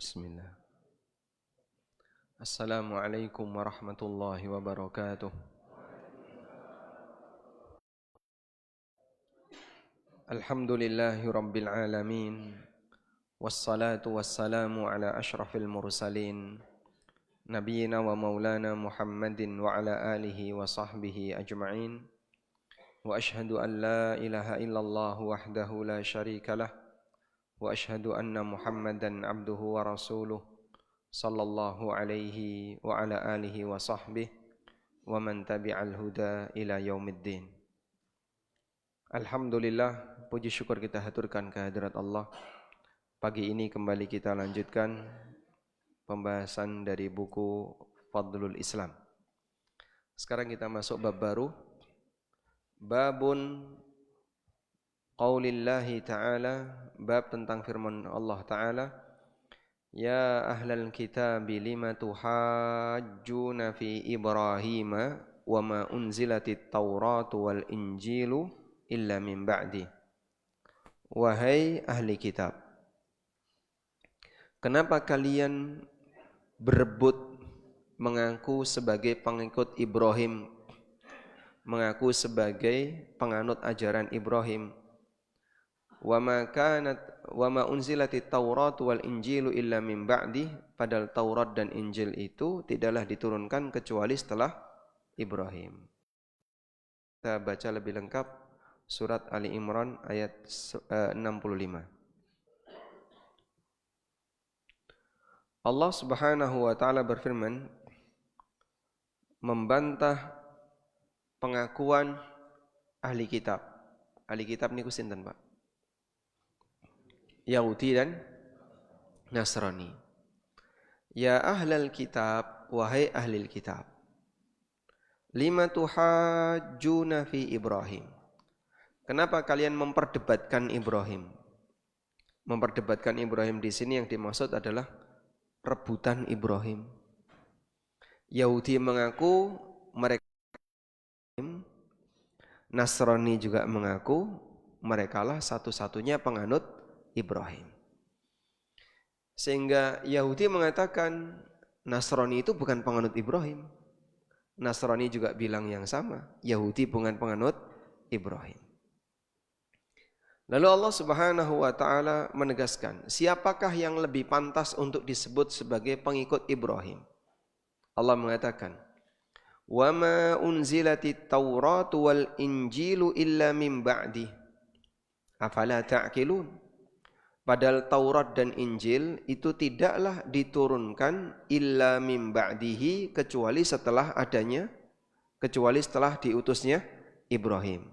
Bismillah. Assalamualaikum warahmatullahi wabarakatuh. Alhamdulillahi rabbil alamin. Wassalatu wassalamu ala ashrafil mursalin. Nabiyyina wa maulana Muhammadin wa ala alihi wa sahbihi ajma'in. Wa ashhadu an la ilaha illallah wahdahu la syarika lah. Wa ashhadu anna Muhammadan abduhu wa rasuluh. Sallallahu alaihi wa ala alihi wa sahbihi wa man tabi'al huda ila yaumiddin. Alhamdulillah, puji syukur kita haturkan kehadirat Allah. Pagi ini kembali kita lanjutkan pembahasan dari buku Fadlul Islam. Sekarang kita masuk bab baru. Babun qaulillahi ta'ala, bab tentang firman Allah Ta'ala. Ya ahlal kitabi lima tuhajjuna fi Ibrahim wa ma unzilatit Tauratu wal Injilu illa min ba'di. Wahai ahli kitab, kenapa kalian berebut mengaku sebagai pengikut Ibrahim, mengaku sebagai penganut ajaran Ibrahim? Wa ma unzilatit Tauratu wal Injilu illa min ba'di, padahal Taurat dan Injil itu tidaklah diturunkan kecuali setelah Ibrahim. Kita baca lebih lengkap surat Ali Imran ayat 65. Allah Subhanahu wa taala berfirman membantah pengakuan ahli kitab. Ahli kitab niku sinten, Pak? Yahudi dan Nasrani. Ya ahlal kitab, wahai ahli kitab. Lima tuhajjuna fi Ibrahim. Kenapa kalian memperdebatkan Ibrahim? Memperdebatkan Ibrahim di sini yang dimaksud adalah rebutan Ibrahim. Yahudi mengaku mereka Ibrahim, Nasrani juga mengaku merekalah satu-satunya penganut Ibrahim. Sehingga Yahudi mengatakan Nasrani itu bukan penganut Ibrahim. Nasrani juga bilang yang sama, Yahudi bukan penganut Ibrahim. Lalu Allah Subhanahu wa taala menegaskan, siapakah yang lebih pantas untuk disebut sebagai pengikut Ibrahim? Allah mengatakan, "Wa ma unzilatit Tauratu wal Injilu illa min ba'di. Afala ta'qilun?" Padahal Taurat dan Injil itu tidaklah diturunkan illa min ba'dihi, kecuali setelah diutusnya Ibrahim.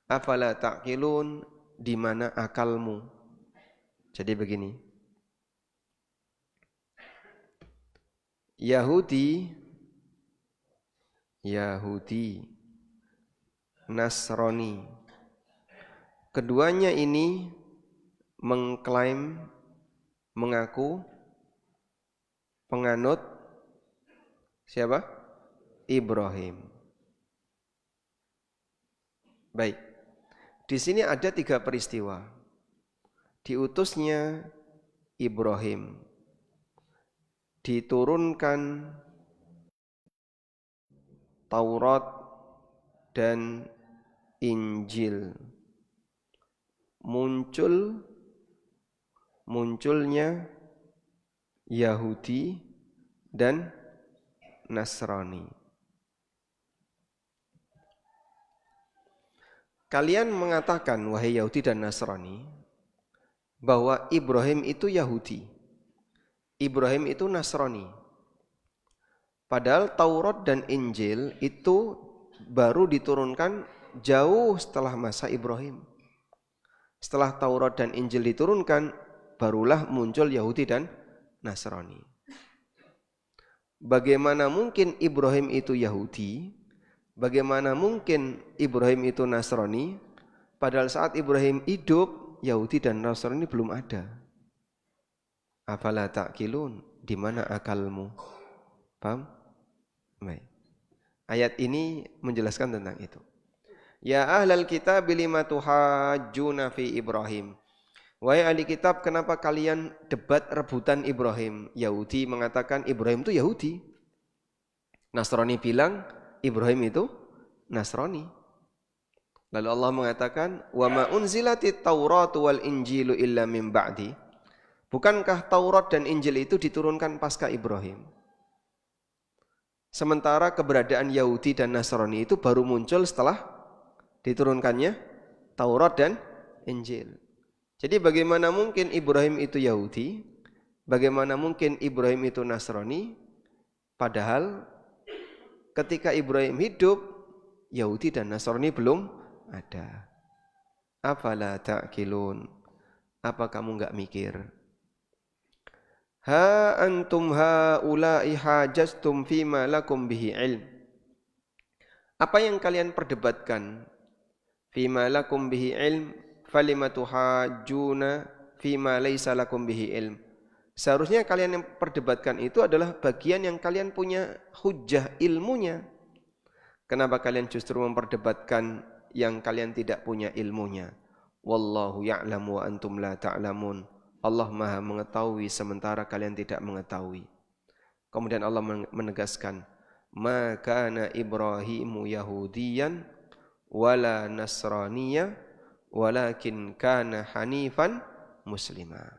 Afala ta'qilun, di mana akalmu? Jadi begini. Yahudi, Nasrani, keduanya ini mengklaim, mengaku penganut siapa? Ibrahim. Baik. Di sini ada 3 peristiwa. Diutusnya Ibrahim, diturunkan Taurat dan Injil, munculnya Yahudi dan Nasrani. Kalian mengatakan, wahai Yahudi dan Nasrani, bahwa Ibrahim itu Yahudi, Ibrahim itu Nasrani. Padahal Taurat dan Injil itu baru diturunkan jauh setelah masa Ibrahim. Setelah Taurat dan Injil diturunkan, barulah muncul Yahudi dan Nasrani. Bagaimana mungkin Ibrahim itu Yahudi? Bagaimana mungkin Ibrahim itu Nasrani? Padahal saat Ibrahim hidup, Yahudi dan Nasrani belum ada. Afala ta'qilun, di mana akalmu? Paham? Baik. Ayat ini menjelaskan tentang itu. Ya ahlal kitab lima tuhajjuna fi Ibrahim. Wahai ahli kitab, kenapa kalian debat rebutan Ibrahim? Yahudi mengatakan Ibrahim itu Yahudi. Nasrani bilang Ibrahim itu Nasrani. Lalu Allah mengatakan, "Wa ma unzilatit Tauratu wal Injilu illa min ba'di." Bukankah Taurat dan Injil itu diturunkan pasca Ibrahim? Sementara keberadaan Yahudi dan Nasrani itu baru muncul setelah diturunkannya Taurat dan Injil. Jadi bagaimana mungkin Ibrahim itu Yahudi? Bagaimana mungkin Ibrahim itu Nasrani? Padahal ketika Ibrahim hidup, Yahudi dan Nasrani belum ada. Afala ta'qilun? Apa kamu enggak mikir? Ha antum haula'i hajastum fima lakum bihi ilm. Apa yang kalian perdebatkan? Fima lakum bihi ilm, falima tuhajjuna fima laisa lakum bihi ilm. Seharusnya kalian yang perdebatkan itu adalah bagian yang kalian punya hujjah ilmunya. Kenapa kalian justru memperdebatkan yang kalian tidak punya ilmunya? Wallahu ya'lamu wa antum la ta'lamun. Allah Maha mengetahui sementara kalian tidak mengetahui. Kemudian Allah menegaskan, "Ma kana Ibrahimu Yahudiyan wala Nasraniya walakin kana hanifan muslima."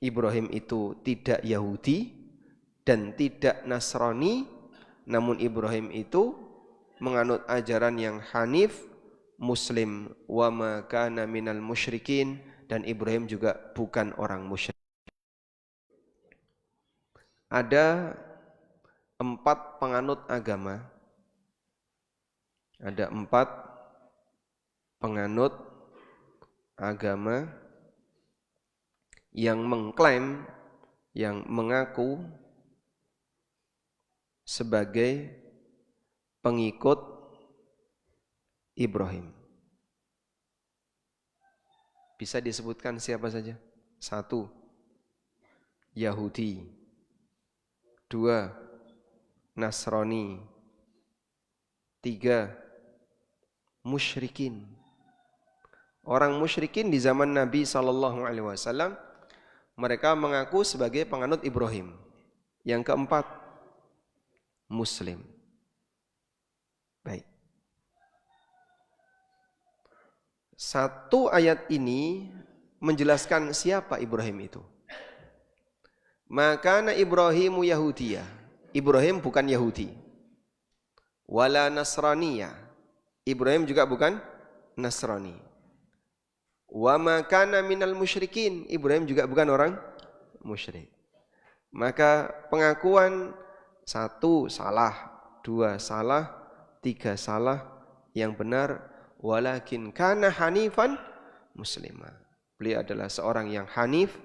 Ibrahim itu tidak Yahudi dan tidak Nasrani, namun Ibrahim itu menganut ajaran yang hanif, muslim, wa ma kana minal musyrikin, dan Ibrahim juga bukan orang musyrik. Ada 4 penganut agama. Ada 4 penganut agama yang mengklaim, yang mengaku sebagai pengikut Ibrahim. Bisa disebutkan siapa saja? 1, Yahudi. 2, Nasrani. 3, musyrikin. Orang musyrikin di zaman Nabi SAW, mereka mengaku sebagai penganut Ibrahim. Yang keempat, Muslim. Baik. 1 ayat ini menjelaskan siapa Ibrahim itu. Maka Ibrahimu Yahudiyah. Ibrahim bukan Yahudi. Wala Nasraniyah. Ibrahim juga bukan Nasrani. Wa ma kana minal musyrikin. Ibrahim juga bukan orang musyrik. Maka pengakuan 1 salah, 2 salah, 3 salah, yang benar walakin kana hanifan muslima. Beliau adalah seorang yang hanif,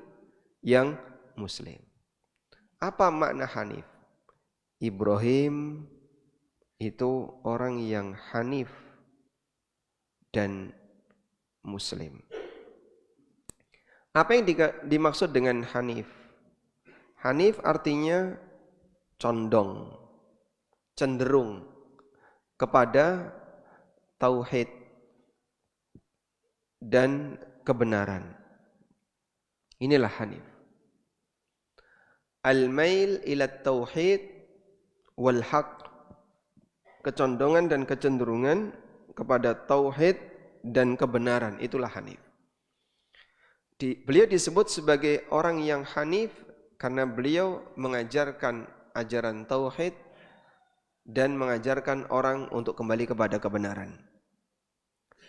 yang muslim. Apa makna hanif? Ibrahim itu orang yang hanif dan muslim. Apa yang dimaksud dengan hanif? Hanif artinya condong, cenderung kepada tauhid dan kebenaran. Inilah hanif. Al-mail ila tauhid wal haq. Kecondongan dan kecenderungan kepada tauhid dan kebenaran, itulah hanif. Beliau disebut sebagai orang yang hanif karena beliau mengajarkan ajaran tauhid dan mengajarkan orang untuk kembali kepada kebenaran.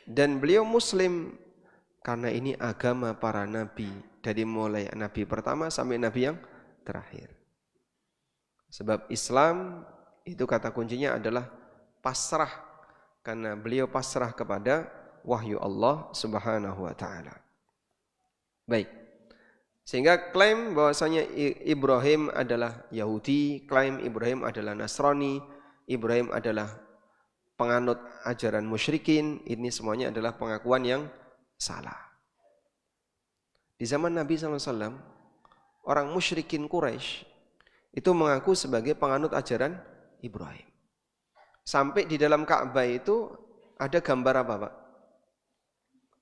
Dan beliau muslim karena ini agama para nabi, dari mulai nabi pertama sampai nabi yang terakhir. Sebab Islam itu kata kuncinya adalah pasrah, karena beliau pasrah kepada wahyu Allah Subhanahu wa taala. Baik. Sehingga klaim bahwasanya Ibrahim adalah Yahudi, klaim Ibrahim adalah Nasrani, Ibrahim adalah penganut ajaran musyrikin, ini semuanya adalah pengakuan yang salah. Di zaman Nabi SAW, orang musyrikin Quraisy itu mengaku sebagai penganut ajaran Ibrahim. Sampai di dalam Ka'bah itu ada gambar apa, Pak?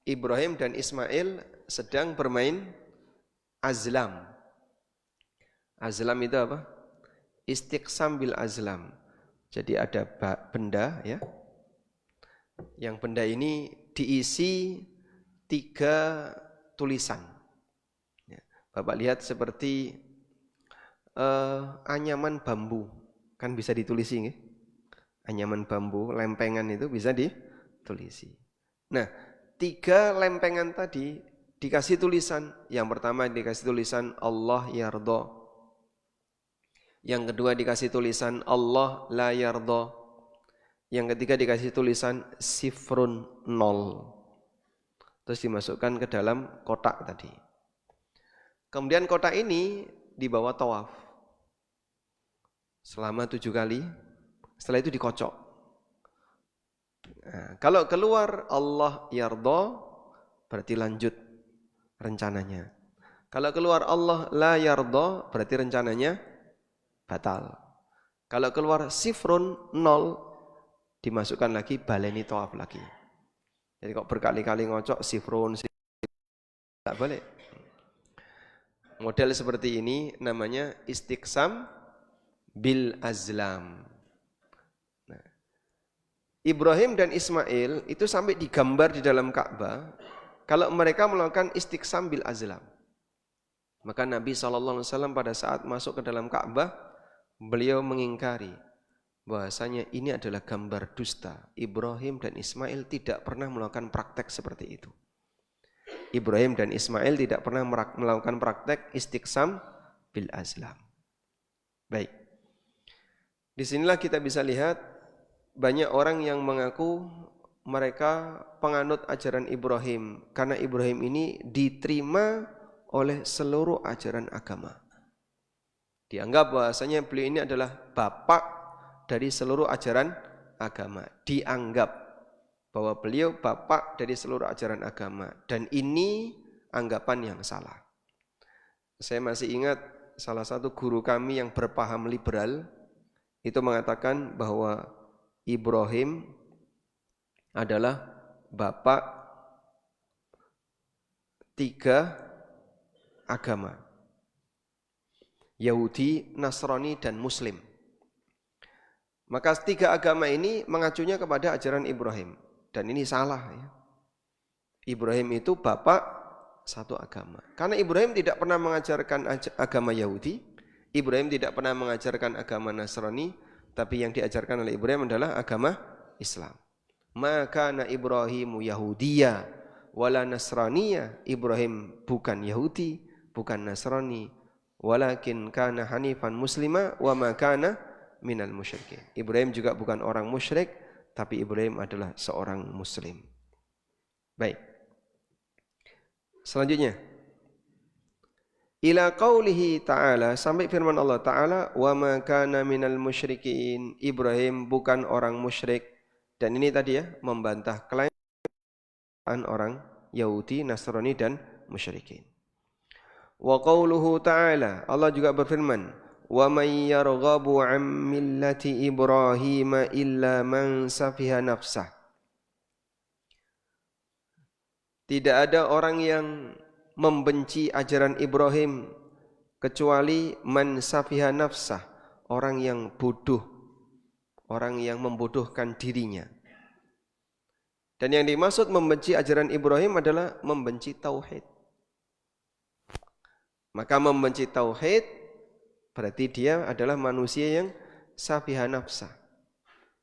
Ibrahim dan Ismail sedang bermain azlam. Azlam itu apa? Istiqsam bil azlam. Jadi ada benda ya. Yang benda ini diisi 3 tulisan. Ya. Bapak lihat seperti anyaman bambu. Kan bisa ditulisi nggih? Anyaman bambu, lempengan itu bisa ditulisi. Nah, 3 lempengan tadi dikasih tulisan. Yang pertama dikasih tulisan Allah yardha. Yang kedua dikasih tulisan Allah la yardha. Yang ketiga dikasih tulisan sifrun 0. Terus dimasukkan ke dalam kotak tadi. Kemudian kotak ini dibawa tawaf selama 7 kali. Setelah itu dikocok. Nah, kalau keluar Allah yardha berarti lanjut rencananya. Kalau keluar Allah la yardha berarti rencananya batal. Kalau keluar sifrun 0 dimasukkan lagi, baleni tawaf lagi. Jadi kok berkali-kali ngocok sifrun tak boleh. Model seperti ini namanya istiqsam bil azlam. Nah, Ibrahim dan Ismail itu sampai digambar di dalam Ka'bah kalau mereka melakukan istiqsam bil azlam. Maka Nabi SAW pada saat masuk ke dalam Ka'bah, beliau mengingkari bahwasanya ini adalah gambar dusta. Ibrahim dan Ismail tidak pernah melakukan praktek seperti itu. Ibrahim dan Ismail tidak pernah melakukan praktek istiqsam bil azlam. Baik. Disinilah kita bisa lihat banyak orang yang mengaku mereka penganut ajaran Ibrahim karena Ibrahim ini diterima oleh seluruh ajaran agama. Dianggap bahwasanya beliau ini adalah bapak dari seluruh ajaran agama. Dianggap bahwa beliau bapak dari seluruh ajaran agama. Dan ini anggapan yang salah. Saya masih ingat salah satu guru kami yang berpaham liberal itu mengatakan bahwa Ibrahim adalah bapak 3 agama. Yahudi, Nasrani, dan Muslim. Maka 3 agama ini mengacunya kepada ajaran Ibrahim. Dan ini salah ya. Ibrahim itu bapak 1 agama. Karena Ibrahim tidak pernah mengajarkan agama Yahudi, Ibrahim tidak pernah mengajarkan agama Nasrani, tapi yang diajarkan oleh Ibrahim adalah agama Islam. Maka Ibrahimu Yahudiyya wala Nasraniyya. Ibrahim bukan Yahudi, bukan Nasrani, walakin kana hanifan muslima wa ma kana minal musyrikin. Ibrahim juga bukan orang musyrik, tapi Ibrahim adalah seorang muslim. Baik. Selanjutnya, ila qaulihi ta'ala, sampai firman Allah Ta'ala, wa ma kana minal musyrikin. Ibrahim bukan orang musyrik. Dan ini tadi ya, membantah klaim orang Yahudi, Nasrani, dan musyrikin. Wa qauluhu ta'ala, Allah juga berfirman, wa may yarghabu 'an millati Ibrahim illa man safiha nafsah. Tidak ada orang yang membenci ajaran Ibrahim kecuali man safiha nafsah, orang yang bodoh, orang yang membodohkan dirinya. Dan yang dimaksud membenci ajaran Ibrahim adalah membenci tauhid. Maka membenci tauhid berarti dia adalah manusia yang safiha nafsah,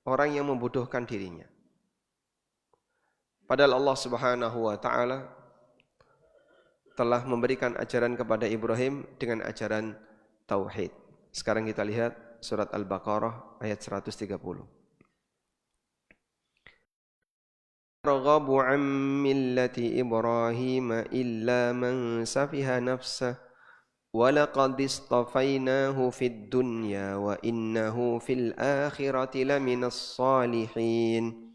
orang yang membodohkan dirinya. Padahal Allah Subhanahu wa taala telah memberikan ajaran kepada Ibrahim dengan ajaran tauhid. Sekarang kita lihat surat Al-Baqarah ayat 130. Raghabu 'an millati Ibrahim illa man safiha nafsah wa laqad istafainahu fid dunya wa innahu fil akhirati laminas salihin.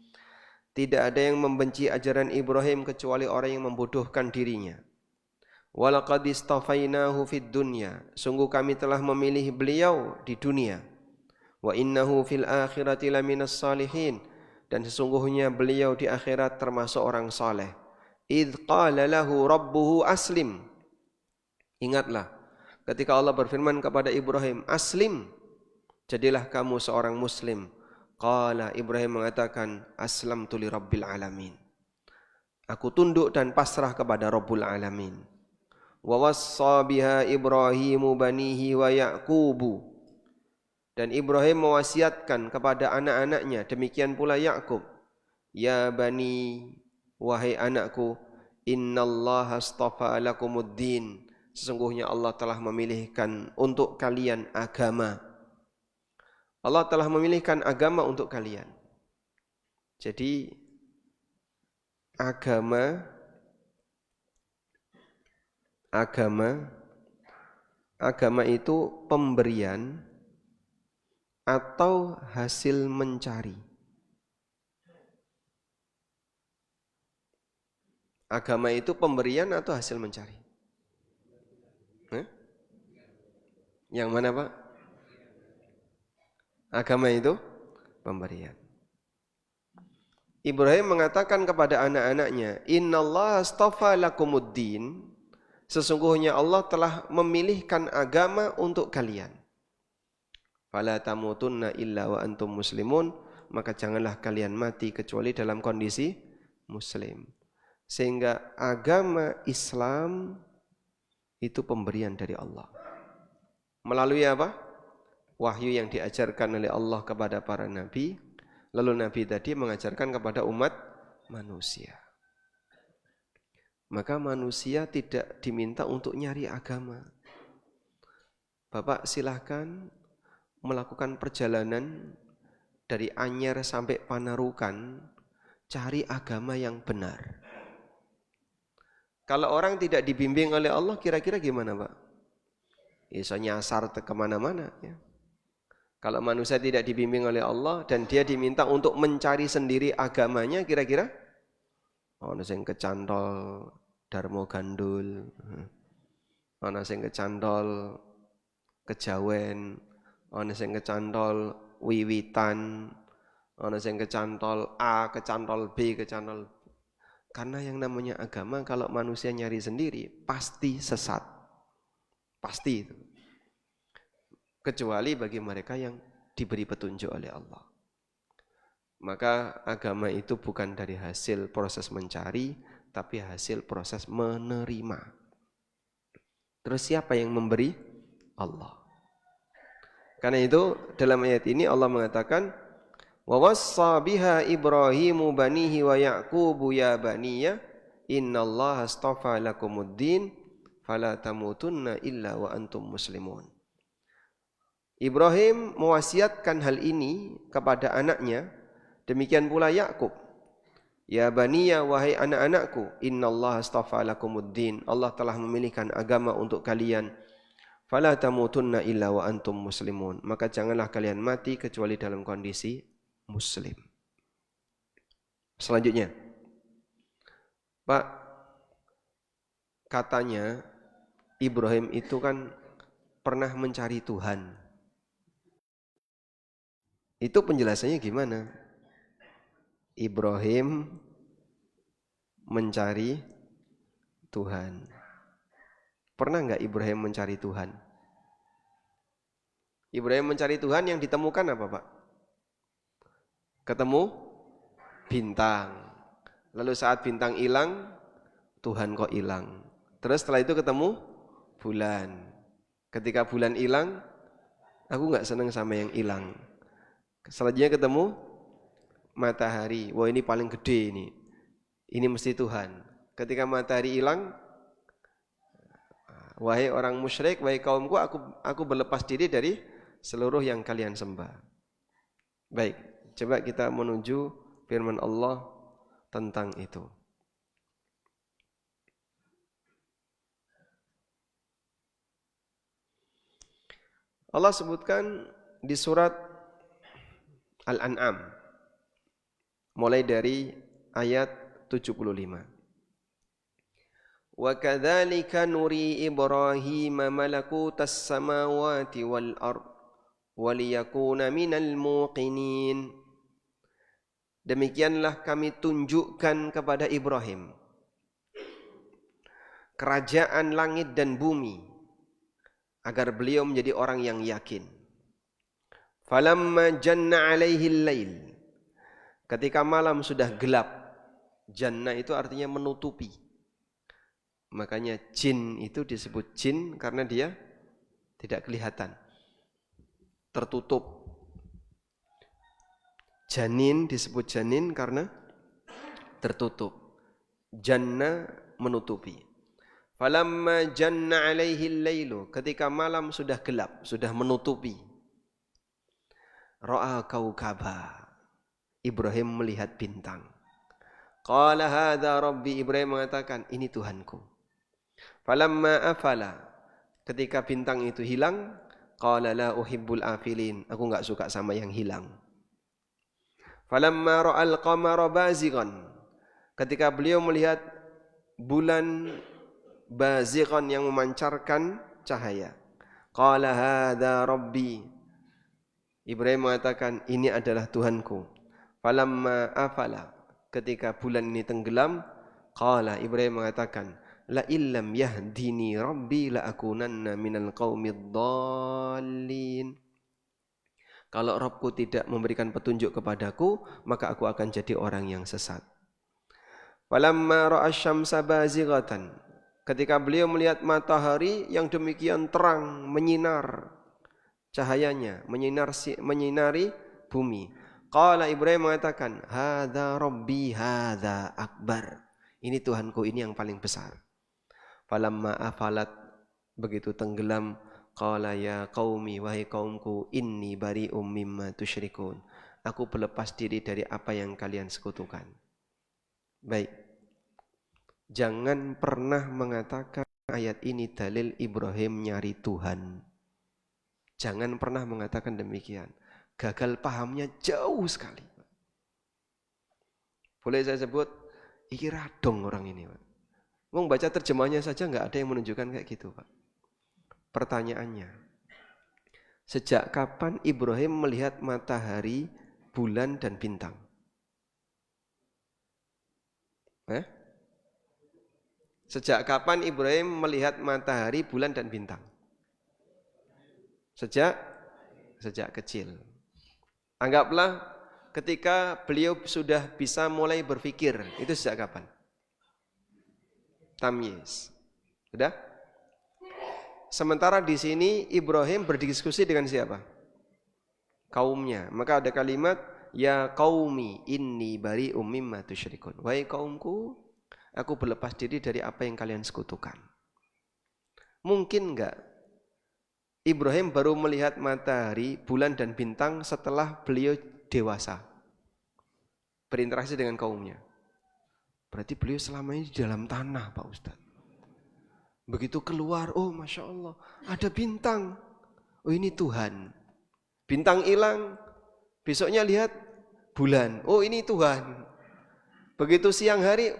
Tidak ada yang membenci ajaran Ibrahim kecuali orang yang membodohkan dirinya. Wa laqad istafainahu fid dunya. Sungguh kami telah memilih beliau di dunia. Wa innahu fil akhirati laminas salihin. Dan sesungguhnya beliau di akhirat termasuk orang saleh. idh qala lahu rabbuhu aslim. Ingatlah ketika Allah berfirman kepada Ibrahim, aslim, jadilah kamu seorang muslim. Qala, Ibrahim mengatakan, aslamtu li rabbil alamin. Aku tunduk dan pasrah kepada Rabbul Alamin. Wa wassa biha Ibrahimu banihi wa Ya'qubu. Dan Ibrahim mewasiatkan kepada anak-anaknya, demikian pula Yakub. Ya bani, wahai anakku, innallaha astafa lakumuddin. Sesungguhnya Allah telah memilihkan untuk kalian agama. Allah telah memilihkan agama untuk kalian. Jadi agama itu pemberian atau hasil mencari. Agama itu pemberian atau hasil mencari? Yang mana, Pak? Agama itu pemberian. Ibrahim mengatakan kepada anak-anaknya, innallaha astafa lakumuddin. Sesungguhnya Allah telah memilihkan agama untuk kalian. Fala tamutunna illa wa antum muslimun. Maka janganlah kalian mati kecuali dalam kondisi muslim. Sehingga agama Islam itu pemberian dari Allah. Melalui apa? Wahyu yang diajarkan oleh Allah kepada para nabi. Lalu nabi tadi mengajarkan kepada umat manusia. Maka manusia tidak diminta untuk nyari agama. Bapak silahkan melakukan perjalanan dari Anyer sampai Panarukan, cari agama yang benar. Kalau orang tidak dibimbing oleh Allah, kira-kira gimana, Pak? Bisa nyasar kemana-mana. Ya. Kalau manusia tidak dibimbing oleh Allah dan dia diminta untuk mencari sendiri agamanya, kira-kira? Ono sing kecantol Darmo Gandul, ono sing kecantol Kejawen, ono sing kecantol Wiwitan, ono sing kecantol A, kecantol B, kecantol. Karena yang namanya agama kalau manusia nyari sendiri pasti sesat. Pasti itu. Kecuali bagi mereka yang diberi petunjuk oleh Allah. Maka agama itu bukan dari hasil proses mencari, tapi hasil proses menerima. Terus siapa yang memberi? Allah. Karena itu dalam ayat ini Allah mengatakan, wa wassa biha Ibrahimu banihi wa Ya'qubu ya baniya innallaha astafa lakumuddin fala tamutunna illa wa antum muslimun. Ibrahim mewasiatkan hal ini kepada anaknya, demikian pula Yakub. Ya baniya, wahai anak-anakku, innallaha astafa lakumuddin. Allah telah memilihkan agama untuk kalian. Fala tamutunna illa wa antum muslimun. Maka janganlah kalian mati kecuali dalam kondisi muslim. Selanjutnya, Pak, katanya Ibrahim itu kan pernah mencari Tuhan. Itu penjelasannya gimana? Ibrahim mencari Tuhan. Pernah enggak Ibrahim mencari Tuhan? Ibrahim mencari Tuhan, yang ditemukan apa, Pak? Ketemu bintang. Lalu saat bintang hilang, Tuhan kok hilang. Terus setelah itu ketemu bulan. Ketika bulan hilang, aku enggak senang sama yang hilang. Selanjutnya ketemu matahari. Wah, ini paling gede ini. Ini mesti Tuhan. Ketika matahari hilang, wahai orang musyrik, wahai kaumku, aku berlepas diri dari seluruh yang kalian sembah. Baik, coba kita menuju firman Allah tentang itu. Allah sebutkan di surat Al-An'am mulai dari ayat 75. Wa kadzalika nuri Ibrahim malakutas samawati wal ard wa liyakuna minal muqinin. Demikianlah kami tunjukkan kepada Ibrahim kerajaan langit dan bumi, agar beliau menjadi orang yang yakin. Falamma janna alaihi lail, ketika malam sudah gelap. Janna itu artinya menutupi. Makanya jin itu disebut jin karena dia tidak kelihatan, tertutup. Janin disebut janin karena tertutup. Janna menutupi. Falamma janna alaihi lailu, ketika malam sudah gelap, sudah menutupi. Ra'a kaukaba, Ibrahim melihat bintang. Qala hadza rabbi, Ibrahim mengatakan ini Tuhanku. Falamma afala, ketika bintang itu hilang, qala la uhibbul afilin, aku enggak suka sama yang hilang. Falamma ra'al qamara bazighan, ketika beliau melihat bulan bazighan yang memancarkan cahaya. Qala hadza rabbi, Ibrahim mengatakan ini adalah Tuhanku. Falamma afala, ketika bulan ini tenggelam, qala, Ibrahim mengatakan, la illam yahdini rabbi la akunanna minal qaumid dhalin. Kalau Rabbku tidak memberikan petunjuk kepadaku, maka aku akan jadi orang yang sesat. Falamma ra'a asy-syamsa bazighatan, ketika beliau melihat matahari yang demikian terang, menyinar cahayanya, menyinari bumi. Qala, Ibrahim mengatakan, hadza rabbi hadza akbar. Ini Tuhanku, ini yang paling besar. Falamma afalat, begitu tenggelam, qala ya qaumi, wahai kaumku, inni bari'um mimma tusyrikun. Aku berlepas diri dari apa yang kalian sekutukan. Baik. Jangan pernah mengatakan ayat ini dalil Ibrahim nyari Tuhan. Jangan pernah mengatakan demikian. Gagal pahamnya jauh sekali. Boleh saya sebut, iki radong orang ini, Pak. Mau baca terjemahnya saja nggak ada yang menunjukkan kayak gitu, Pak. Pertanyaannya, sejak kapan Ibrahim melihat matahari, bulan dan bintang? Sejak kapan Ibrahim melihat matahari, bulan dan bintang? Sejak kecil. Anggaplah ketika beliau sudah bisa mulai berpikir, itu sejak kapan? Tamyiz. Sudah? Sementara di sini Ibrahim berdiskusi dengan siapa? Kaumnya. Maka ada kalimat, ya qaumi inni bari'um mimma tusyrikun. Wahai kaumku, aku berlepas diri dari apa yang kalian sekutukan. Mungkin enggak Ibrahim baru melihat matahari, bulan dan bintang setelah beliau dewasa, berinteraksi dengan kaumnya. Berarti beliau selama ini di dalam tanah, Pak Ustadz. Begitu keluar, oh Masya Allah, ada bintang. Oh ini Tuhan. Bintang hilang, besoknya lihat bulan. Oh ini Tuhan. Begitu siang hari,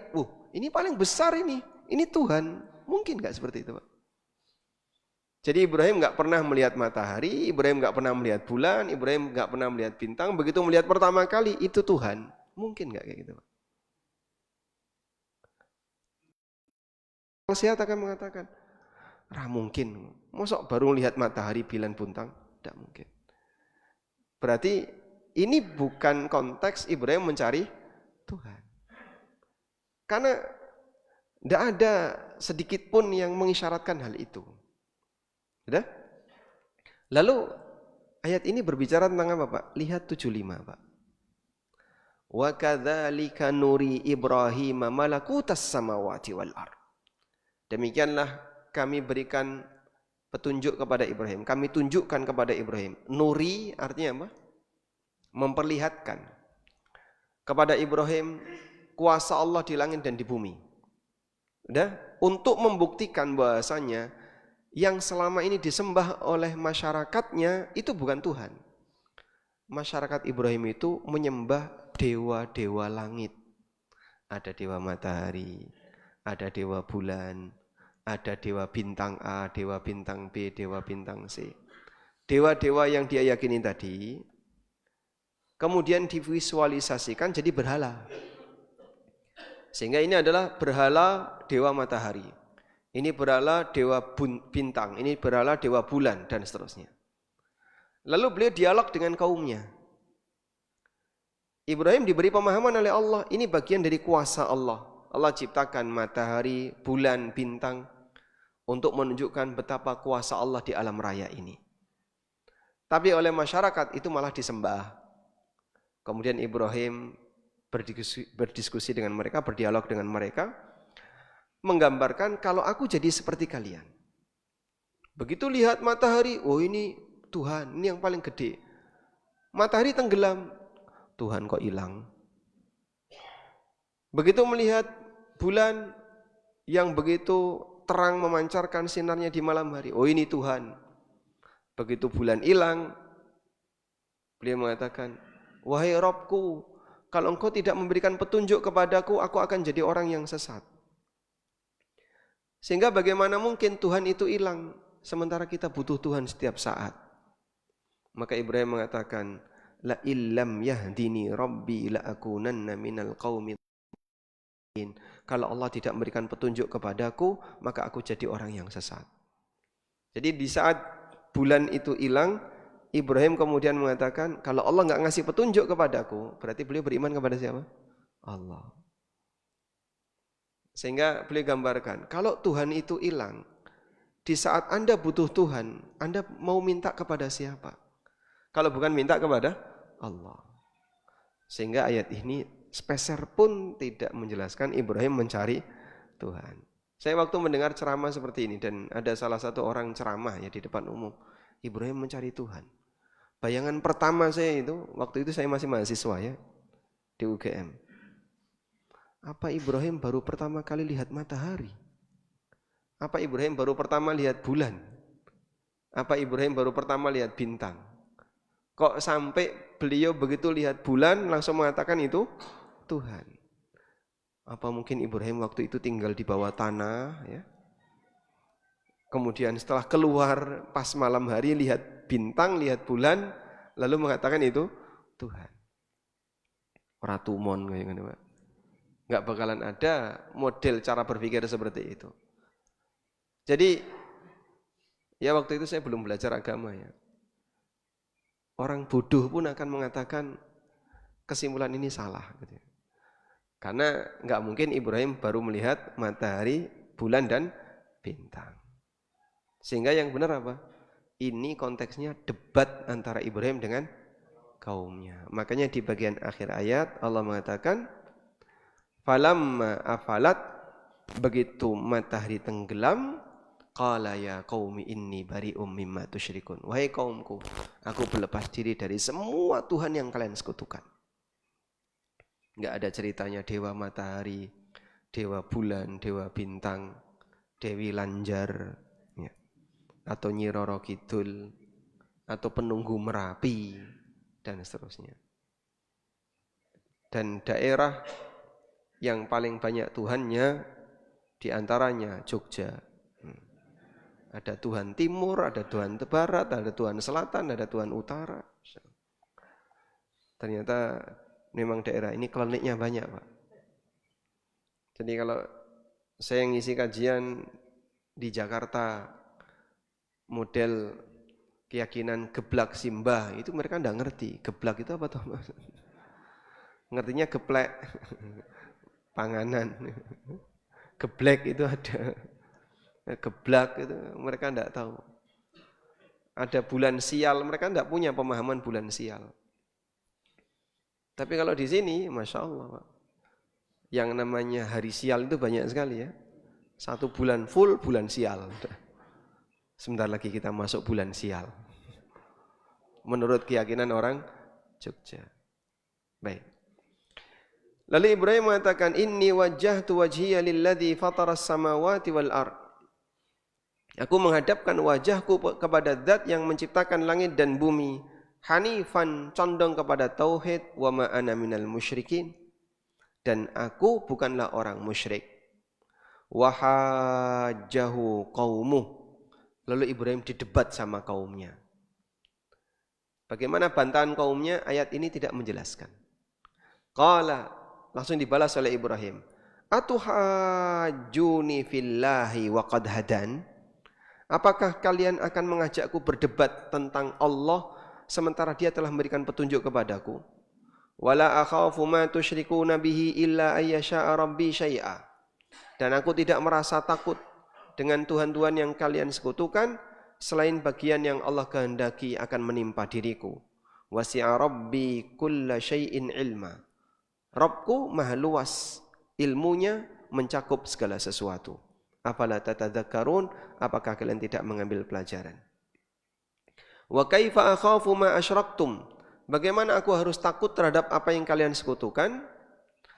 ini paling besar ini Tuhan. Mungkin enggak seperti itu, Pak? Jadi Ibrahim enggak pernah melihat matahari, Ibrahim enggak pernah melihat bulan, Ibrahim enggak pernah melihat bintang. Begitu melihat pertama kali, itu Tuhan. Mungkin enggak kayak gitu, Pak? Sehat akan mengatakan, mungkin. Mosok baru lihat matahari, bulan, bintang? Tidak mungkin. Berarti ini bukan konteks Ibrahim mencari Tuhan. Karena tidak ada sedikit pun yang mengisyaratkan hal itu. Sudah? Lalu ayat ini berbicara tentang apa, Pak? Lihat 75, Pak. Wa kadzalika nuri Ibrahim malakutas samawati wal ard. Demikianlah kami berikan petunjuk kepada Ibrahim. Kami tunjukkan kepada Ibrahim. Nuri artinya apa? Memperlihatkan kepada Ibrahim kuasa Allah di langit dan di bumi. Udah? Untuk membuktikan bahasanya yang selama ini disembah oleh masyarakatnya itu bukan Tuhan. Masyarakat Ibrahim itu menyembah dewa-dewa langit. Ada dewa matahari, ada dewa bulan, ada dewa bintang A, dewa bintang B, dewa bintang C. Dewa-dewa yang dia yakini tadi kemudian divisualisasikan jadi berhala. Sehingga ini adalah berhala dewa matahari. ini berhala dewa bintang, ini berhala dewa bulan, dan seterusnya. Lalu beliau dialog dengan kaumnya. Ibrahim diberi pemahaman oleh Allah, ini bagian dari kuasa Allah. Allah ciptakan matahari, bulan, bintang untuk menunjukkan betapa kuasa Allah di alam raya ini. Tapi oleh masyarakat itu malah disembah. Kemudian Ibrahim berdiskusi dengan mereka, berdialog dengan mereka, menggambarkan kalau aku jadi seperti kalian. Begitu lihat matahari, oh ini Tuhan, ini yang paling gede. Matahari tenggelam, Tuhan kok hilang. Begitu melihat bulan yang begitu terang memancarkan sinarnya di malam hari, oh ini Tuhan. Begitu bulan hilang, beliau mengatakan, wahai Robku, kalau engkau tidak memberikan petunjuk kepadaku, aku akan jadi orang yang sesat. Sehingga bagaimana mungkin Tuhan itu hilang, sementara kita butuh Tuhan setiap saat. Maka Ibrahim mengatakan, la illam yahdini rabbi la akunanna minal qaumid. Kalau Allah tidak memberikan petunjuk kepadaku, maka aku jadi orang yang sesat. Jadi di saat bulan itu hilang, Ibrahim kemudian mengatakan, kalau Allah nggak ngasih petunjuk kepadaku, berarti beliau beriman kepada siapa? Allah. Sehingga beliau gambarkan, kalau Tuhan itu hilang, di saat Anda butuh Tuhan, Anda mau minta kepada siapa? Kalau bukan minta kepada Allah. Sehingga ayat ini sepeser pun tidak menjelaskan Ibrahim mencari Tuhan. Saya waktu mendengar ceramah seperti ini, dan ada salah satu orang ceramah ya di depan umum, Ibrahim mencari Tuhan. Bayangan pertama saya itu, waktu itu saya masih mahasiswa ya, di UGM. Apa Ibrahim baru pertama kali lihat matahari? Apa Ibrahim baru pertama lihat bulan? Apa Ibrahim baru pertama lihat bintang? Kok sampai beliau begitu lihat bulan langsung mengatakan itu Tuhan? Apa mungkin Ibrahim waktu itu tinggal di bawah tanah ya? Kemudian setelah keluar pas malam hari lihat bintang, lihat bulan, lalu mengatakan itu Tuhan. Ratumon kayak gitu, Pak. Nggak bakalan ada model cara berpikir seperti itu. Jadi ya waktu itu saya belum belajar agama ya. Orang bodoh pun akan mengatakan kesimpulan ini salah gitu. Karena nggak mungkin Ibrahim baru melihat matahari, bulan dan bintang. Sehingga yang benar apa? Ini konteksnya debat antara Ibrahim dengan kaumnya. Makanya di bagian akhir ayat Allah mengatakan, falamma afalat, begitu matahari tenggelam, qala ya qaumi inni bari'um mimma tusyrikun. Wahai kaumku, aku berlepas diri dari semua Tuhan yang kalian sekutukan. Enggak ada ceritanya dewa matahari, dewa bulan, dewa bintang, Dewi Lanjar, ya, atau Nyi Roro Kidul, atau penunggu Merapi, dan seterusnya. Dan daerah yang paling banyak Tuhannya diantaranya Jogja. Ada Tuhan Timur, ada Tuhan Barat, ada Tuhan Selatan, ada Tuhan Utara. Ternyata memang daerah ini kliniknya banyak, Pak. Jadi kalau saya ngisi kajian di Jakarta, model keyakinan geblak simbah, itu mereka enggak ngerti. Geblak itu apa toh? Ngertinya geplek. Panganan. Geblek itu ada. Geblak itu mereka enggak tahu. Ada bulan sial, mereka enggak punya pemahaman bulan sial. Tapi kalau di sini, Masya Allah, Pak, yang namanya hari sial itu banyak sekali ya. 1 bulan full bulan sial. Sebentar lagi kita masuk bulan sial. Menurut keyakinan orang Jogja. Baik. Lalu Ibrahim mengatakan, inni wajjahtu wajhiya lilladzi fataras samawati wal ard. Aku menghadapkan wajahku kepada Zat yang menciptakan langit dan bumi, hanifan, condong kepada tauhid, wa ma ana minal musyrikin, dan aku bukanlah orang musyrik. Wa hajjahu qaumuh. Lalu Ibrahim didebat sama kaumnya. Bagaimana bantahan kaumnya? Ayat ini tidak menjelaskan. Qala, langsung dibalas oleh Ibrahim, Atuhajuni fillahi wa qad hadan? Apakah kalian akan mengajakku berdebat tentang Allah sementara Dia telah memberikan petunjuk kepadaku? Wala akhafu ma tusyrikuna bihi illa ayyasha'a rabbi syai'a. Dan aku tidak merasa takut dengan Tuhan-Tuhan yang kalian sekutukan selain bagian yang Allah kehendaki akan menimpa diriku. Wasi'a rabbi kulla syai'in ilma. Rabbku maha luas, ilmunya mencakup segala sesuatu. Afala tatadzakkarun? Apakah kalian tidak mengambil pelajaran? Wa kaifa akhafu ma asyraktum? Bagaimana aku harus takut terhadap apa yang kalian sekutukan?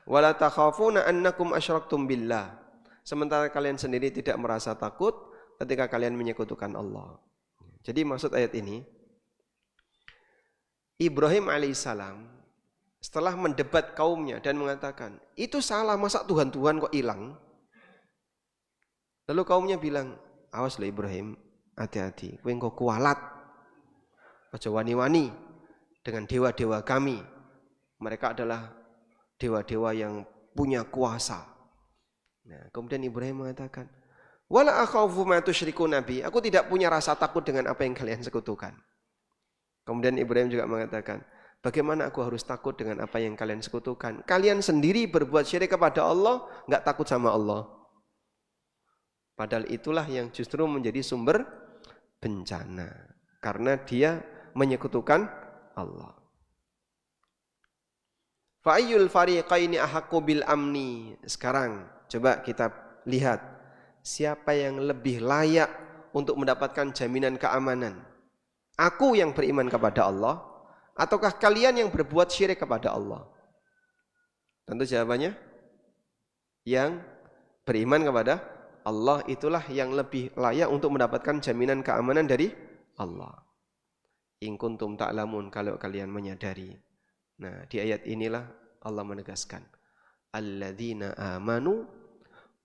Wala takhafuna annakum asyraktum billah. Sementara kalian sendiri tidak merasa takut ketika kalian menyekutukan Allah. Jadi maksud ayat ini, Ibrahim alaihissalam setelah mendebat kaumnya dan mengatakan, itu salah, masa Tuhan-Tuhan kok hilang? Lalu kaumnya bilang, awas lo Ibrahim, hati-hati, kowe engko kualat. Aja wani-wani dengan dewa-dewa kami. Mereka adalah dewa-dewa yang punya kuasa. Nah, kemudian Ibrahim mengatakan, wala akhafu ma tusyriku nabi. Aku tidak punya rasa takut dengan apa yang kalian sekutukan. Kemudian Ibrahim juga mengatakan, bagaimana aku harus takut dengan apa yang kalian sekutukan? Kalian sendiri berbuat syirik kepada Allah, enggak takut sama Allah. Padahal itulah yang justru menjadi sumber bencana. Karena dia menyekutukan Allah. Fa'ayyul fariqaini ahaqqu bil amni. Sekarang coba kita lihat siapa yang lebih layak untuk mendapatkan jaminan keamanan. Aku yang beriman kepada Allah ataukah kalian yang berbuat syirik kepada Allah? Tentu jawabannya yang beriman kepada Allah itulah yang lebih layak untuk mendapatkan jaminan keamanan dari Allah. In kuntum ta'lamun, kalau kalian menyadari. Nah, di ayat inilah Allah menegaskan, alladzina amanu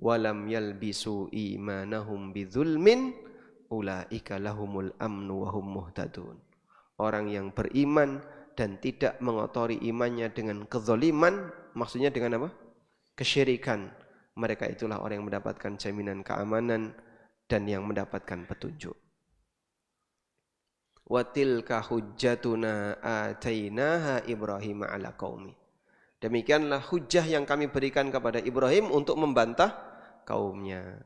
wa lam yalbisu imanahum bidzulmin ulaika lahumul amnu wa hum muhtadun. Orang yang beriman dan tidak mengotori imannya dengan kezaliman, maksudnya dengan apa? Kesyirikan. Mereka itulah orang yang mendapatkan jaminan keamanan dan yang mendapatkan petunjuk. Wa tilka hujjatuna atainaha Ibrahim ala qaumi. Demikianlah hujjah yang kami berikan kepada Ibrahim untuk membantah kaumnya.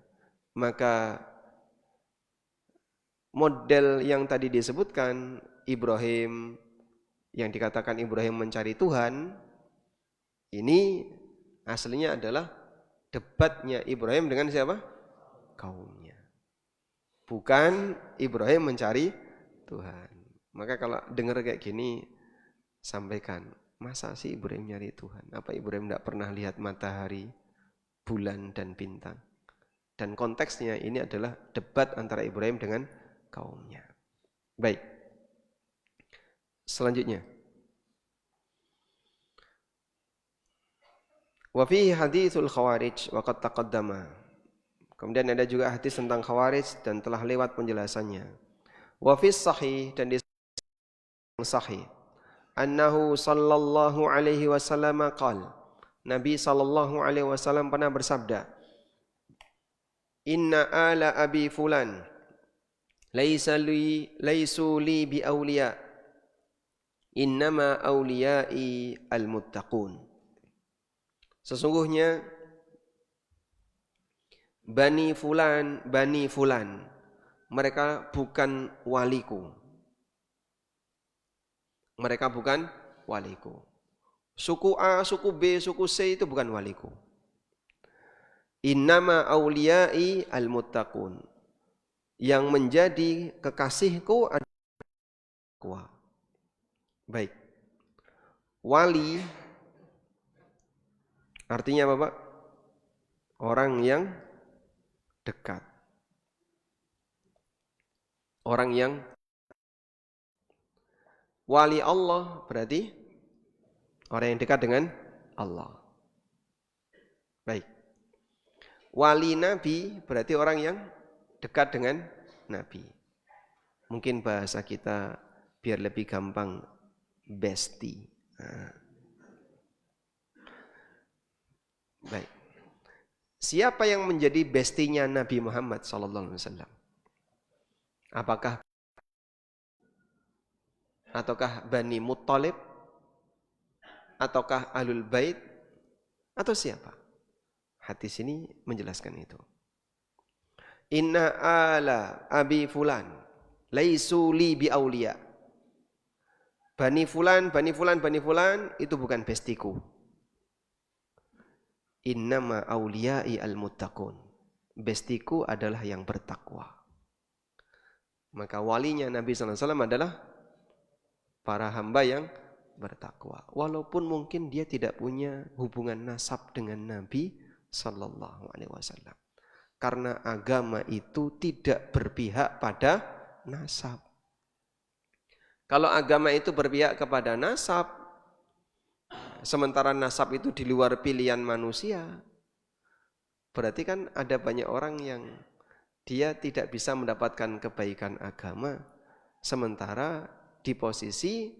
Maka model yang tadi disebutkan Ibrahim, yang dikatakan Ibrahim mencari Tuhan, ini aslinya adalah debatnya Ibrahim dengan siapa? Kaumnya. Bukan Ibrahim mencari Tuhan. Maka kalau dengar kayak gini, sampaikan, masa sih Ibrahim nyari Tuhan? Apa Ibrahim tidak pernah lihat matahari, bulan, dan bintang? Dan konteksnya ini adalah debat antara Ibrahim dengan kaumnya. Baik. Selanjutnya. Wa fihi haditsul khawarij wa qad taqaddama. Kemudian ada juga hadis tentang khawarij dan telah lewat penjelasannya. Wa fis sahih, dan di sahih, annahu sallallahu alaihi wasallam qala, Nabi sallallahu alaihi wasallam pernah bersabda, inna ala abi fulan laisu li bi awliya, innama awliyai al-muttaqun. Sesungguhnya Bani Fulan, mereka bukan waliku. Mereka bukan waliku. Suku A, suku B, suku C itu bukan waliku. Innama awliyai al-muttaqun. Yang menjadi kekasihku adalah baik. Wali artinya apa, Pak? Orang yang dekat. Orang yang wali Allah berarti orang yang dekat dengan Allah. Baik. Wali Nabi berarti orang yang dekat dengan Nabi. Mungkin bahasa kita biar lebih gampang, bestie. Baik. Siapa yang menjadi bestinya Nabi Muhammad SAW? Ataukah Bani Muttalib? Ataukah Ahlul Bait? Atau siapa? Hadis ini menjelaskan itu. Inna ala abi fulan laisu li bi aulia. Bani fulan itu bukan bestiku. Innama auliyai al-muttaqun. Bestiku adalah yang bertakwa. Maka walinya Nabi SAW adalah para hamba yang bertakwa. Walaupun mungkin dia tidak punya hubungan nasab dengan Nabi SAW. Karena agama itu tidak berpihak pada nasab. Kalau agama itu berpihak kepada nasab, sementara nasab itu di luar pilihan manusia, berarti kan ada banyak orang yang dia tidak bisa mendapatkan kebaikan agama, sementara di posisi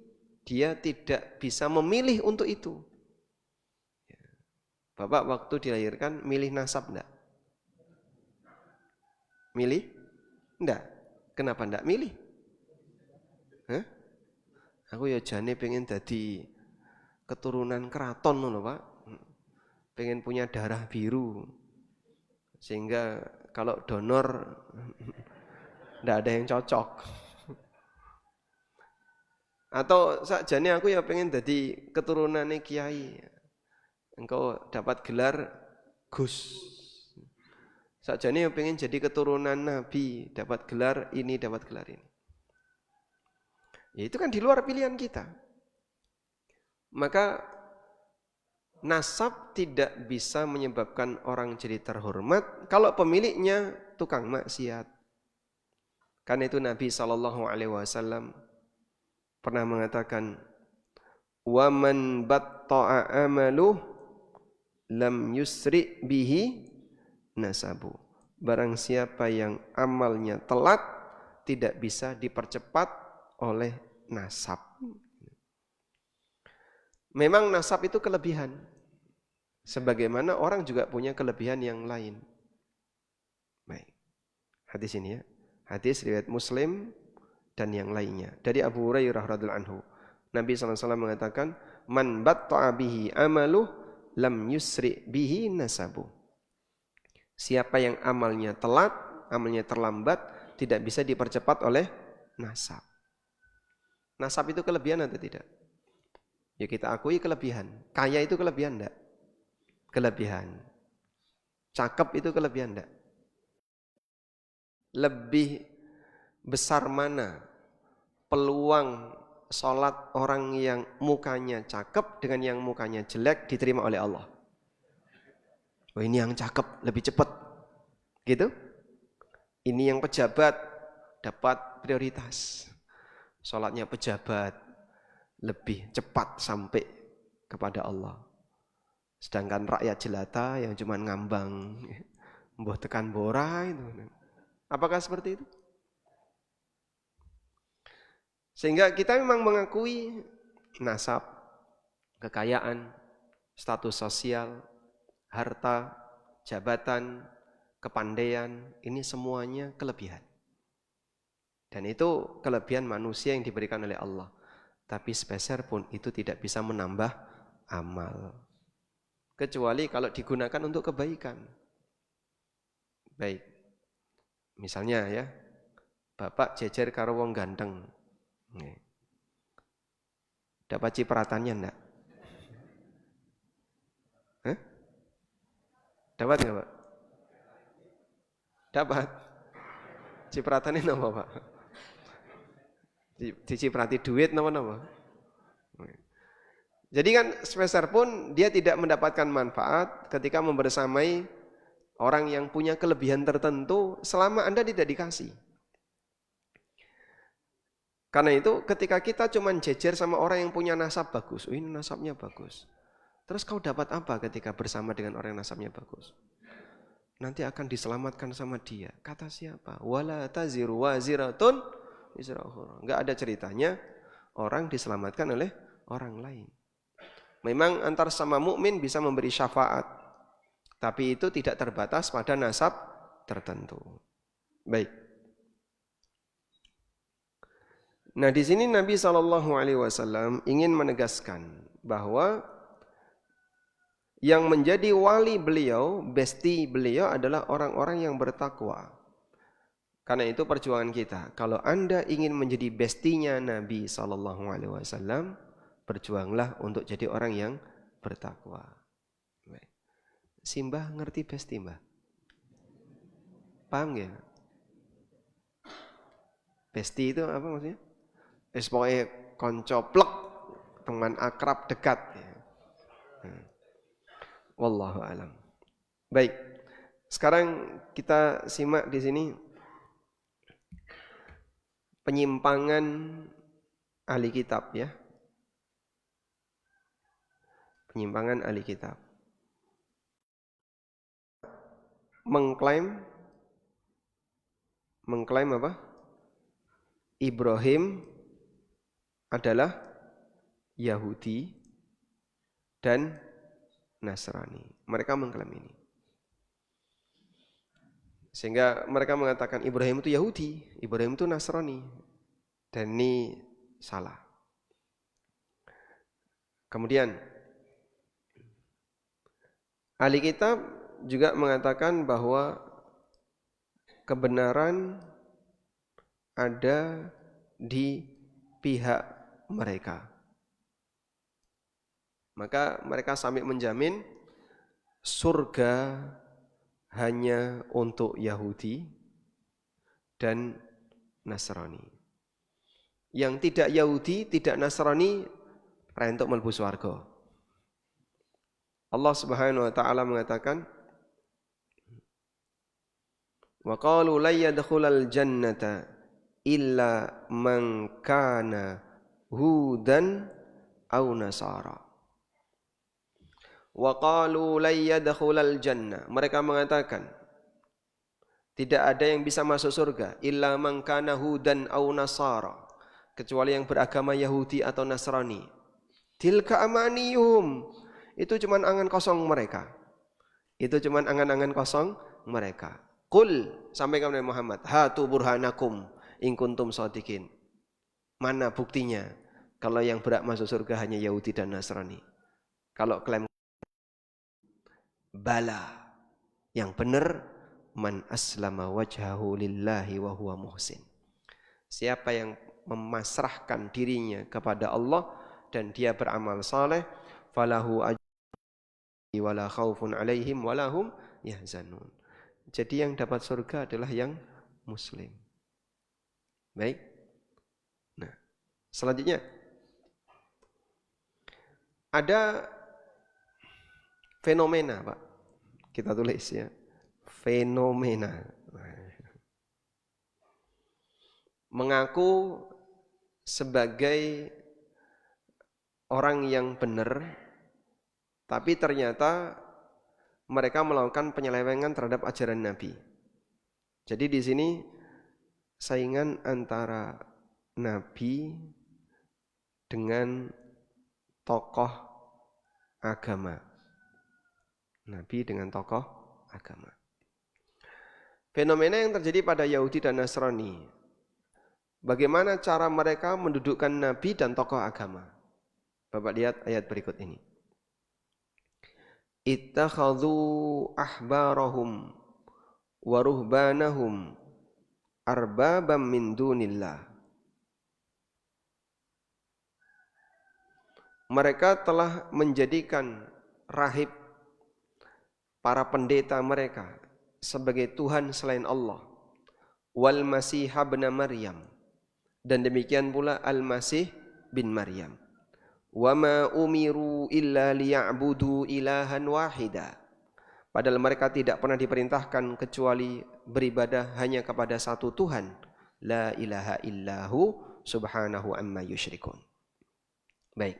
dia tidak bisa memilih untuk itu. Bapak waktu dilahirkan milih nasab enggak? Milih? Enggak. Kenapa enggak milih? Hah? Aku ya jane pengen jadi keturunan keraton loh Pak. Pengen punya darah biru. Sehingga kalau donor enggak ada yang cocok. Atau sakjane aku ya pengen jadi keturunannya kiai. Engkau dapat gelar Gus. Sakjane ya pengen jadi keturunan Nabi, dapat gelar ini, dapat gelar ini. Ya itu kan di luar pilihan kita. Maka nasab tidak bisa menyebabkan orang jadi terhormat kalau pemiliknya tukang maksiat. Karena itu Nabi SAW pernah mengatakan, "Wa man batta'a amaluh lam yusri bihi nasabu." Barang siapa yang amalnya telat, tidak bisa dipercepat oleh nasab. Memang nasab itu kelebihan. Sebagaimana orang juga punya kelebihan yang lain. Baik. Hadis ini ya. Hadis riwayat Muslim dan yang lainnya. Dari Abu Hurairah radhiyallahu anhu. Nabi SAW mengatakan, "Man batta'a bihi amaluh lam yusri bihi nasabu." Siapa yang amalnya telat, amalnya terlambat, tidak bisa dipercepat oleh nasab. Nasab itu kelebihan atau tidak? Ya kita akui kelebihan. Kaya itu kelebihan enggak? Kelebihan. Cakep itu kelebihan enggak? Lebih besar mana peluang sholat orang yang mukanya cakep dengan yang mukanya jelek diterima oleh Allah? Oh ini yang cakep lebih cepat, gitu. Ini yang pejabat dapat prioritas. Sholatnya pejabat lebih cepat sampai kepada Allah. Sedangkan rakyat jelata yang cuma ngambang, mbuh tekan bora itu. Apakah seperti itu? Sehingga kita memang mengakui nasab, kekayaan, status sosial, harta, jabatan, kepandaian, ini semuanya kelebihan. Dan itu kelebihan manusia yang diberikan oleh Allah. Tapi sepeser pun itu tidak bisa menambah amal. Kecuali kalau digunakan untuk kebaikan. Baik. Misalnya ya, bapak jejer karo wong ganteng. Dapat cipratannya enggak? Hah? Dapat enggak, Pak? Dapat. Cipratannya apa, Pak? Diciprati duit apa? Jadi kan sepeser pun dia tidak mendapatkan manfaat ketika membersamai orang yang punya kelebihan tertentu selama Anda tidak dikasih. Karena itu ketika kita cuma jejer sama orang yang punya nasab bagus, ini nasabnya bagus. Terus kau dapat apa ketika bersama dengan orang yang nasabnya bagus? Nanti akan diselamatkan sama dia. Kata siapa? Wala taziru waziratun wizra ukhra. Enggak ada ceritanya orang diselamatkan oleh orang lain. Memang antar sama mukmin bisa memberi syafaat. Tapi itu tidak terbatas pada nasab tertentu. Baik. Nah, di sini Nabi SAW ingin menegaskan bahwa yang menjadi wali beliau, bestie beliau adalah orang-orang yang bertakwa. Karena itu perjuangan kita. Kalau Anda ingin menjadi bestinya Nabi SAW, berjuanglah untuk jadi orang yang bertakwa. Simbah ngerti bestie, Mbah? Paham ya? Bestie itu apa maksudnya? Pokoknya konco plek, teman akrab dekat. Wallahu alam. Baik. Sekarang kita simak di sini penyimpangan ahli kitab ya. Penyimpangan ahli kitab. Mengklaim apa? Ibrahim adalah Yahudi dan Nasrani. Mereka mengklaim ini. Sehingga mereka mengatakan Ibrahim itu Yahudi, Ibrahim itu Nasrani. Dan ini salah. Kemudian ahli kitab juga mengatakan bahwa kebenaran ada di pihak mereka. Maka mereka sampai menjamin surga hanya untuk Yahudi dan Nasrani. Yang tidak Yahudi, tidak Nasrani, rentuk mlebu swarga. Allah Subhanahu wa taala mengatakan, "Wa qalu la yadkhulal jannata illa man kana hudan aw nasara." Wa qalu la yadkhulal jannah. Mereka mengatakan tidak ada yang bisa masuk surga illa man kana hudan aw nasara, kecuali yang beragama Yahudi atau Nasrani. Tilka amaniyum. Itu cuman angan kosong mereka. Itu cuman angan-angan kosong mereka. Qul, sampaikan kepada Muhammad, hatu burhanakum in kuntum shadiqin. Mana buktinya kalau yang berhak masuk surga hanya Yahudi dan Nasrani? Kalau klaim bala, yang benar man aslama wajhahu lillahi wa huwa muhsin. Siapa yang memasrahkan dirinya kepada Allah dan dia beramal saleh, falahu ajri wala khaufun alaihim wala hum yahzanun. Jadi yang dapat surga adalah yang muslim. Baik. Nah, selanjutnya ada fenomena, Pak. Kita tulis ya. Fenomena. Mengaku sebagai orang yang benar, tapi ternyata mereka melakukan penyelewengan terhadap ajaran Nabi. Jadi di sini saingan antara Nabi dengan tokoh agama. Nabi dengan tokoh agama. Fenomena yang terjadi pada Yahudi dan Nasrani. Bagaimana cara mereka mendudukkan Nabi dan tokoh agama? Bapak lihat ayat berikut ini. Ittakhadhu ahbarahum wa ruhbanahum arbabam min dunillah. Mereka telah menjadikan rahib, para pendeta mereka sebagai Tuhan selain Allah. Wal Masih ibn Maryam, dan demikian pula Al-Masih bin Maryam. Wa ma umiru illa liya'budu ilahan wahida. Padahal mereka tidak pernah diperintahkan kecuali beribadah hanya kepada satu Tuhan. La ilaha illahu subhanahu amma yusyrikun. Baik.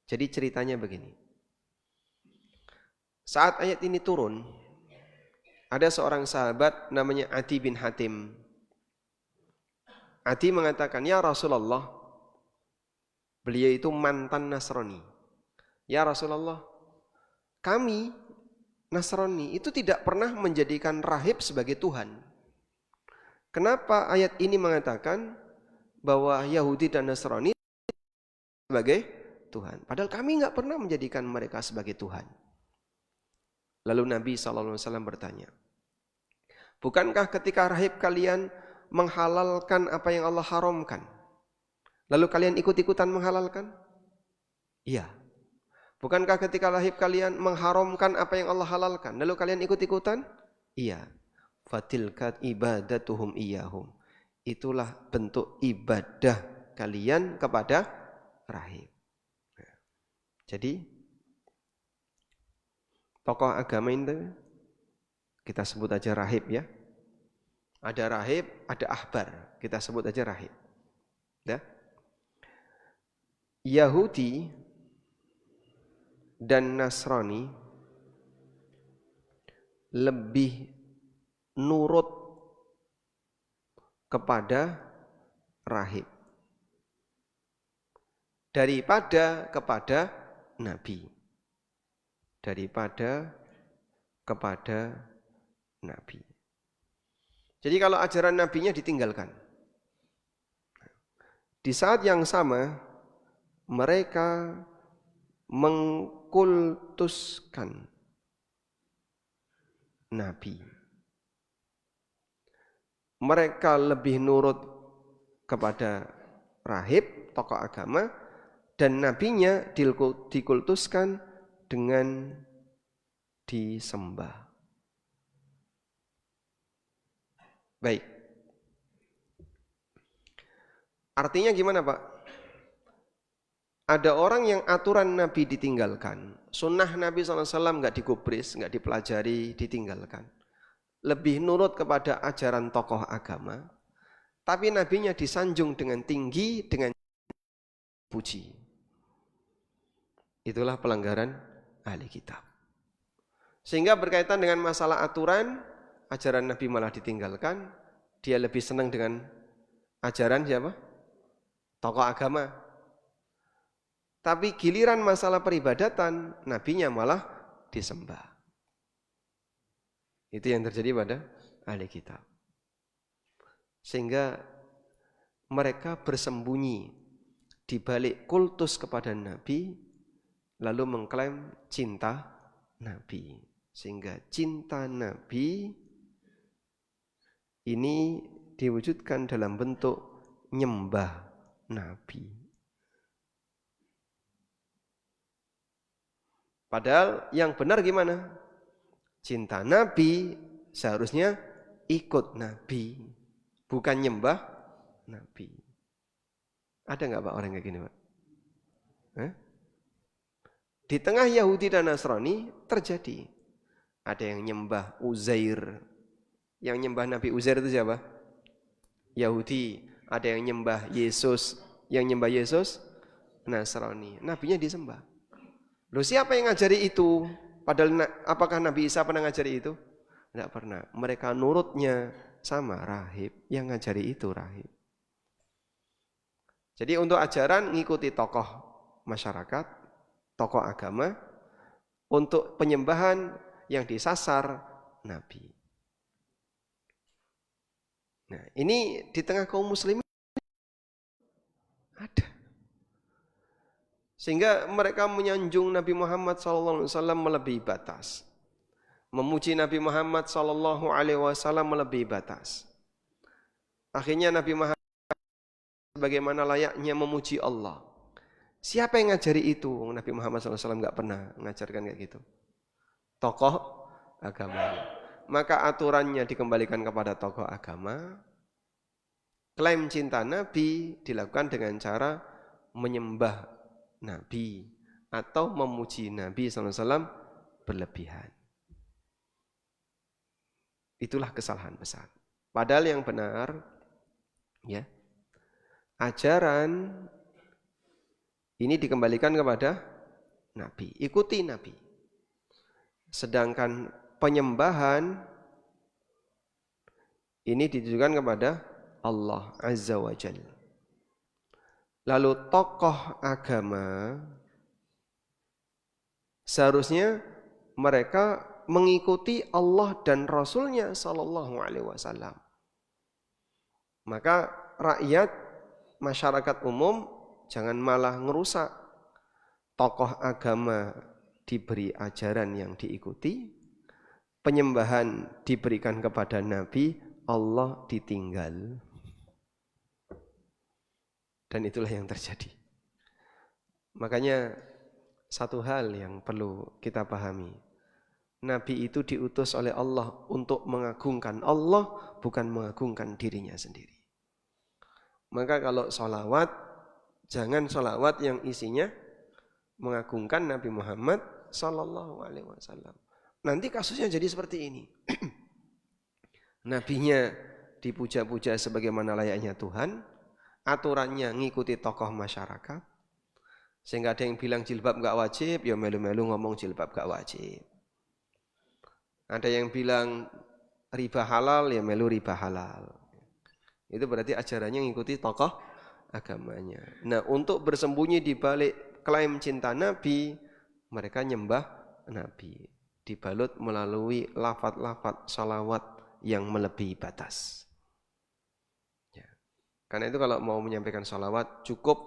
Jadi ceritanya begini. Saat ayat ini turun, ada seorang sahabat namanya Adi bin Hatim. Adi mengatakan, "Ya Rasulullah," beliau itu mantan Nasrani. "Ya Rasulullah, kami Nasrani itu tidak pernah menjadikan rahib sebagai Tuhan. Kenapa ayat ini mengatakan bahwa Yahudi dan Nasrani sebagai Tuhan? Padahal kami nggak pernah menjadikan mereka sebagai Tuhan. Lalu Nabi SAW bertanya, bukankah ketika rahib kalian menghalalkan apa yang Allah haramkan, lalu kalian ikut-ikutan menghalalkan? Iya. Bukankah ketika rahib kalian mengharamkan apa yang Allah halalkan, lalu kalian ikut-ikutan? Iya. Fatilkat ibadatuhum iyahum. Itulah bentuk ibadah kalian kepada rahib. Jadi tokoh agama itu kita sebut aja rahib ya. Ada rahib, ada ahbar. Kita sebut aja rahib. Ya. Yahudi dan Nasrani lebih nurut kepada rahib daripada kepada nabi. Daripada kepada nabi. Jadi kalau ajaran nabinya ditinggalkan, di saat yang sama mereka mengkultuskan nabi. Mereka lebih nurut kepada rahib, tokoh agama, dan nabinya dikultuskan dengan disembah. Baik. Artinya gimana Pak? Ada orang yang aturan Nabi ditinggalkan, sunnah Nabi SAW nggak digubris, nggak dipelajari, ditinggalkan. Lebih nurut kepada ajaran tokoh agama, tapi nabinya disanjung dengan tinggi, dengan puji. Itulah pelanggaran ahli kitab. Sehingga berkaitan dengan masalah aturan, ajaran Nabi malah ditinggalkan, dia lebih senang dengan ajaran siapa? Tokoh agama. Tapi giliran masalah peribadatan, nabinya malah disembah. Itu yang terjadi pada ahli kitab. Sehingga mereka bersembunyi di balik kultus kepada nabi, lalu mengklaim cinta nabi. Sehingga cinta nabi ini diwujudkan dalam bentuk nyembah nabi. Padahal yang benar gimana? Cinta nabi seharusnya ikut nabi, bukan nyembah nabi. Ada nggak Pak orang kayak gini Pak? Di tengah Yahudi dan Nasrani terjadi. Ada yang nyembah Uzair. Yang nyembah Nabi Uzair itu siapa? Yahudi. Ada yang nyembah Yesus. Yang nyembah Yesus Nasrani. Nabinya disembah. Loh siapa yang ngajari itu? Padahal apakah Nabi Isa pernah ngajari itu? Tidak pernah. Mereka nurutnya sama rahib. Yang ngajari itu rahib. Jadi untuk ajaran ngikuti tokoh masyarakat, tokoh agama. Untuk penyembahan yang disasar Nabi. Nah ini di tengah kaum muslimin ada. Sehingga mereka menyanjung Nabi Muhammad SAW melebihi batas. Memuji Nabi Muhammad SAW melebihi batas. Akhirnya Nabi Muhammad bagaimana layaknya memuji Allah. Siapa yang ngajari itu? Nabi Muhammad SAW nggak pernah mengajarkan kayak gitu. Tokoh agama. Maka aturannya dikembalikan kepada tokoh agama. Klaim cinta Nabi dilakukan dengan cara menyembah Nabi atau memuji Nabi SAW berlebihan. Itulah kesalahan besar. Padahal yang benar, ya, ajaran ini dikembalikan kepada Nabi. Ikuti Nabi. Sedangkan penyembahan ini ditujukan kepada Allah Azza wa Jalla. Lalu tokoh agama seharusnya mereka mengikuti Allah dan Rasulnya Sallallahu Alaihi Wasallam. Maka rakyat, masyarakat umum jangan malah ngerusak. Tokoh agama diberi ajaran yang diikuti, penyembahan diberikan kepada Nabi, Allah ditinggal. Dan itulah yang terjadi. Makanya satu hal yang perlu kita pahami. Nabi itu diutus oleh Allah untuk mengagungkan Allah, bukan mengagungkan dirinya sendiri. Maka kalau sholawat, jangan sholawat yang isinya mengagungkan Nabi Muhammad Sallallahu Alaihi Wasallam. Nanti kasusnya jadi seperti ini. Nabinya dipuja-puja sebagaimana layaknya Tuhan, aturannya ngikuti tokoh masyarakat, sehingga ada yang bilang jilbab gak wajib, ya melu-melu ngomong jilbab gak wajib. Ada yang bilang riba halal, ya melu riba halal. Itu berarti ajarannya ngikuti tokoh agamanya. Nah, untuk bersembunyi di balik klaim cinta Nabi, mereka nyembah Nabi, dibalut melalui lafaz-lafaz salawat yang melebihi batas. Karena itu kalau mau menyampaikan salawat cukup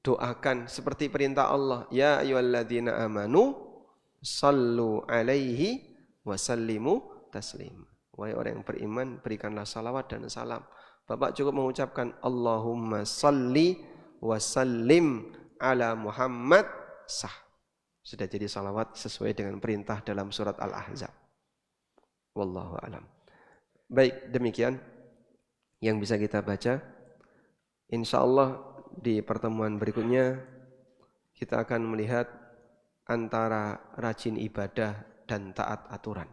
doakan seperti perintah Allah. Ya ayyuhalladzina amanu sallu alaihi wa sallimu taslim. Wahai orang yang beriman, berikanlah salawat dan salam. Bapak cukup mengucapkan Allahumma salli wa sallim ala Muhammad sah. Sudah jadi salawat sesuai dengan perintah dalam surat Al-Ahzab. Wallahu a'lam. Baik, demikian yang bisa kita baca. Insya Allah di pertemuan berikutnya kita akan melihat antara rajin ibadah dan taat aturan.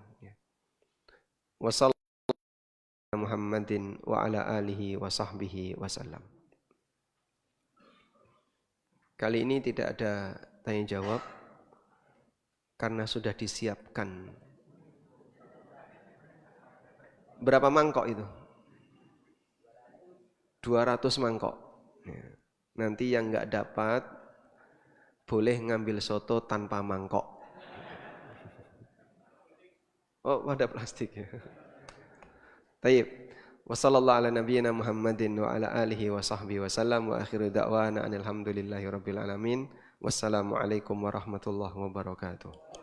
Wassallallahu Muhammadin wa ala alihi wa sahbihi wasallam. Kali ini tidak ada tanya jawab karena sudah disiapkan. Berapa mangkok itu? 200 mangkok. Nanti yang enggak dapat boleh ngambil soto tanpa mangkok. Oh, ada plastik ya. Taib. Wassallallahu ala nabiyyina Muhammadin wa ala alihi wa sahbihi wasallam wa akhiru da'wana alhamdulillahi rabbil alamin. Wassalamualaikum warahmatullahi wabarakatuh.